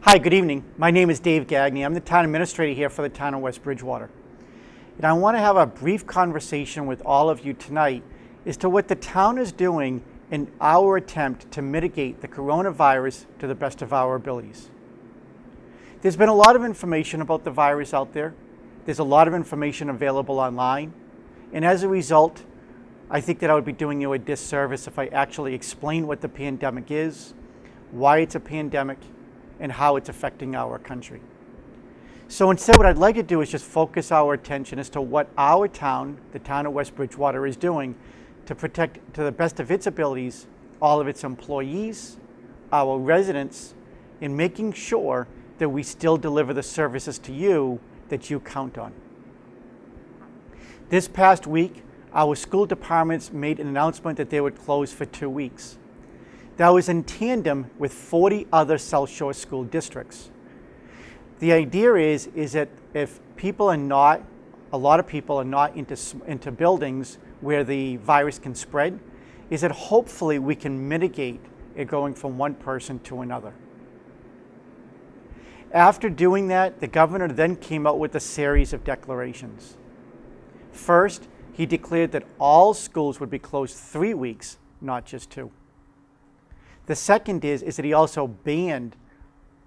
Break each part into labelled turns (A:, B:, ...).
A: Hi, good evening. My name is Dave Gagne. I'm the town administrator here for the town of West Bridgewater. And I want to have a brief conversation with all of you tonight as to what the town is doing in our attempt to mitigate the coronavirus to the best of our abilities. There's been a lot of information about the virus out there. There's a lot of information available online. And as a result, I think that I would be doing you a disservice if I actually explain what the pandemic is, why it's a pandemic, and how it's affecting our country. So instead, what I'd like to do is just focus our attention as to what our town, the town of West Bridgewater, is doing to protect, to the best of its abilities, all of its employees, our residents, in making sure that we still deliver the services to you that you count on. This past week, our school departments made an announcement that they would close for 2 weeks. That was in tandem with 40 other South Shore school districts. The idea is that if people are not, a lot of people are not into buildings where the virus can spread, is that hopefully we can mitigate it going from one person to another. After doing that, the governor then came out with a series of declarations. First, he declared that all schools would be closed 3 weeks, not just 2. The second is that he also banned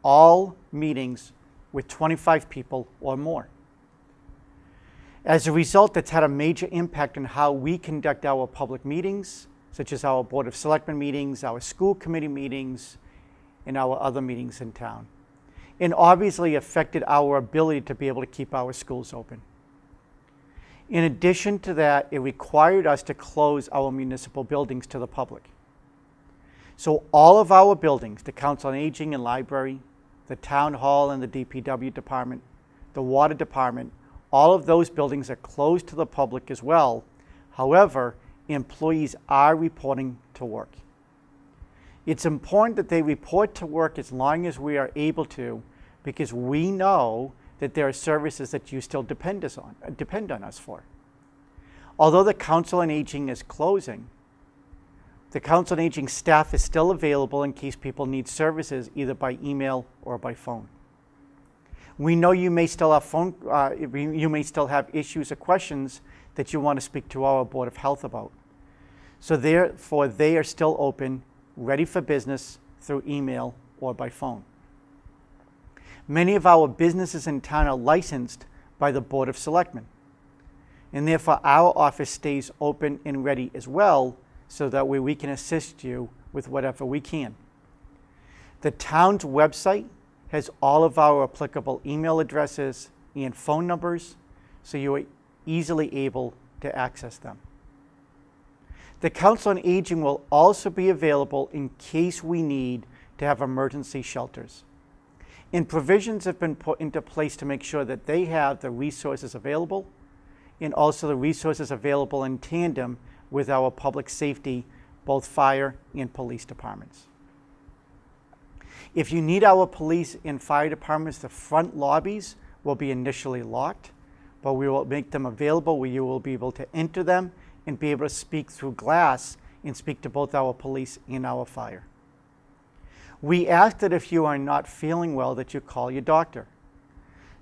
A: all meetings with 25 people or more. As a result, that's had a major impact on how we conduct our public meetings, such as our Board of Selectmen meetings, our school committee meetings, and our other meetings in town. And obviously affected our ability to be able to keep our schools open. In addition to that, it required us to close our municipal buildings to the public. So all of our buildings, the Council on Aging and Library, the Town Hall and the DPW department, the Water department, all of those buildings are closed to the public as well. However, employees are reporting to work. It's important that they report to work as long as we are able to, because we know that there are services that you still depend on us for. Although the Council on Aging is closing, the Council on Aging staff is still available in case people need services either by email or by phone. We know you may still have issues or questions that you want to speak to our Board of Health about. So therefore, they are still open, ready for business through email or by phone. Many of our businesses in town are licensed by the Board of Selectmen, and therefore our office stays open and ready as well, so that way we can assist you with whatever we can. The town's website has all of our applicable email addresses and phone numbers, so you are easily able to access them. The Council on Aging will also be available in case we need to have emergency shelters. And provisions have been put into place to make sure that they have the resources available, and also the resources available in tandem with our public safety, both fire and police departments. If you need our police and fire departments, the front lobbies will be initially locked, but we will make them available where you will be able to enter them and be able to speak through glass and speak to both our police and our fire. We ask that if you are not feeling well, that you call your doctor.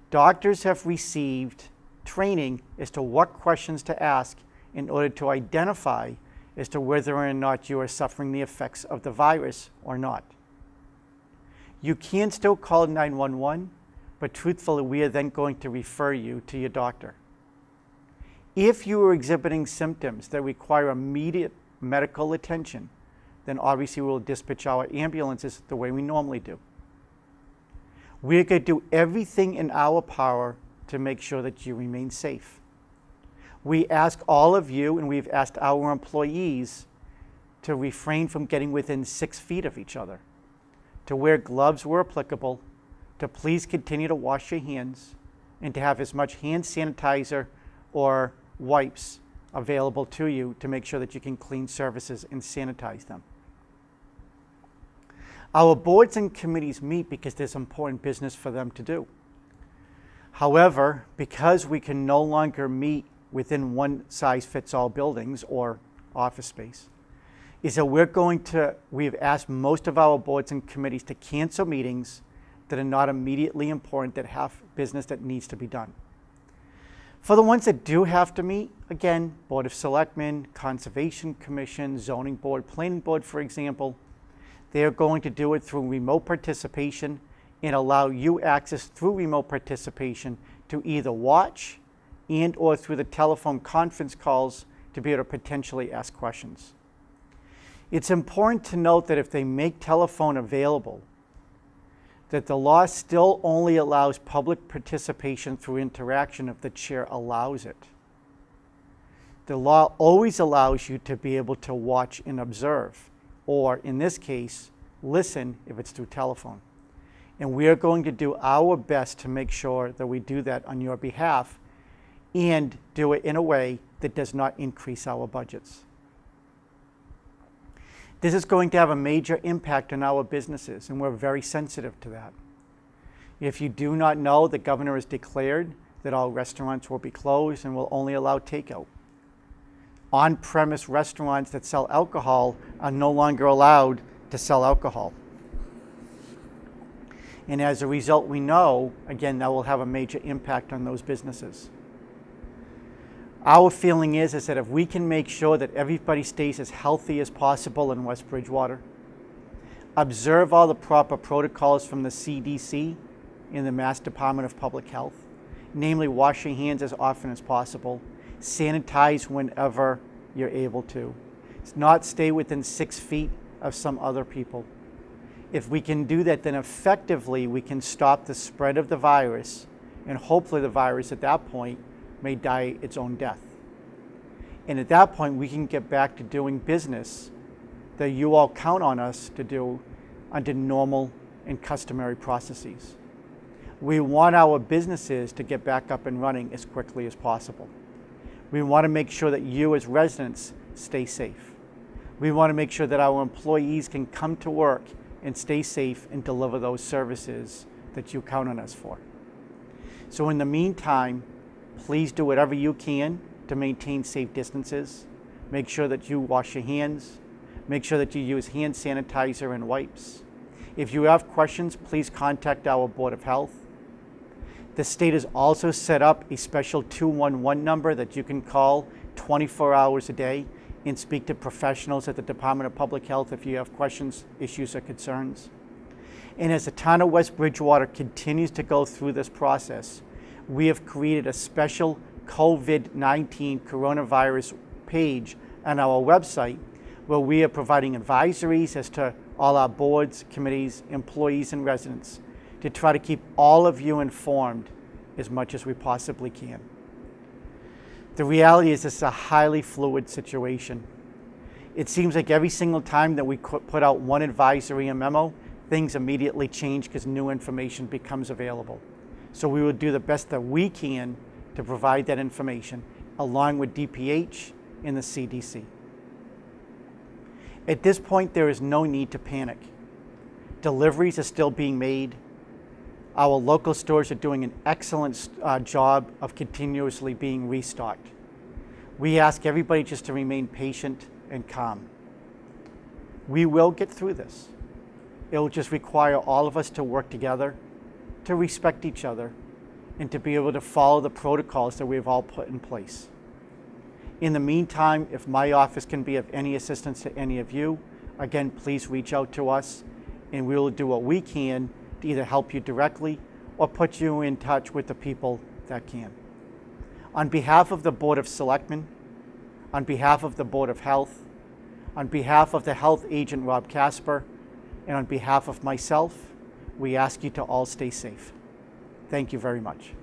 A: Doctors have received training as to what questions to ask in order to identify as to whether or not you are suffering the effects of the virus or not. You can still call 911, but truthfully, we are then going to refer you to your doctor. If you are exhibiting symptoms that require immediate medical attention, then obviously we will dispatch our ambulances the way we normally do. We're going to do everything in our power to make sure that you remain safe. We ask all of you, and we've asked our employees, to refrain from getting within 6 feet of each other, to wear gloves where applicable, to please continue to wash your hands, and to have as much hand sanitizer or wipes available to you to make sure that you can clean surfaces and sanitize them. Our boards and committees meet because there's important business for them to do. However, because we can no longer meet within one-size-fits-all buildings or office space, is that we've asked most of our boards and committees to cancel meetings that are not immediately important, that have business that needs to be done. For the ones that do have to meet, again, Board of Selectmen, Conservation Commission, Zoning Board, Planning Board, for example, they are going to do it through remote participation and allow you access through remote participation to either watch and or through the telephone conference calls to be able to potentially ask questions. It's important to note that if they make telephone available, that the law still only allows public participation through interaction if the chair allows it. The law always allows you to be able to watch and observe, or in this case, listen if it's through telephone. And we are going to do our best to make sure that we do that on your behalf and do it in a way that does not increase our budgets. This is going to have a major impact on our businesses, and we're very sensitive to that. If you do not know, the governor has declared that all restaurants will be closed and will only allow takeout. On-premise restaurants that sell alcohol are no longer allowed to sell alcohol. And as a result, we know, again, that will have a major impact on those businesses. Our feeling is that if we can make sure that everybody stays as healthy as possible in West Bridgewater, observe all the proper protocols from the CDC and the Mass Department of Public Health, namely wash your hands as often as possible, sanitize whenever you're able to, not stay within 6 feet of some other people. If we can do that, then effectively we can stop the spread of the virus, and hopefully the virus at that point may die its own death. And at that point, we can get back to doing business that you all count on us to do under normal and customary processes. We want our businesses to get back up and running as quickly as possible. We want to make sure that you as residents stay safe. We want to make sure that our employees can come to work and stay safe and deliver those services that you count on us for. So in the meantime, please do whatever you can to maintain safe distances. Make sure that you wash your hands. Make sure that you use hand sanitizer and wipes. If you have questions, please contact our Board of Health. The state has also set up a special 211 number that you can call 24 hours a day and speak to professionals at the Department of Public Health if you have questions, issues, or concerns. And as the town of West Bridgewater continues to go through this process, we have created a special COVID-19 coronavirus page on our website where we are providing advisories as to all our boards, committees, employees, and residents to try to keep all of you informed as much as we possibly can. The reality is this is a highly fluid situation. It seems like every single time that we put out one advisory and memo, things immediately change because new information becomes available. So we will do the best that we can to provide that information, along with DPH and the CDC. At this point, there is no need to panic. Deliveries are still being made. Our local stores are doing an excellent job of continuously being restocked. We ask everybody just to remain patient and calm. We will get through this. It will just require all of us to work together, to respect each other, and to be able to follow the protocols that we've all put in place. In the meantime, if my office can be of any assistance to any of you, again, please reach out to us, and we will do what we can to either help you directly or put you in touch with the people that can. On behalf of the Board of Selectmen, on behalf of the Board of Health, on behalf of the health agent Rob Casper, and on behalf of myself, we ask you to all stay safe. Thank you very much.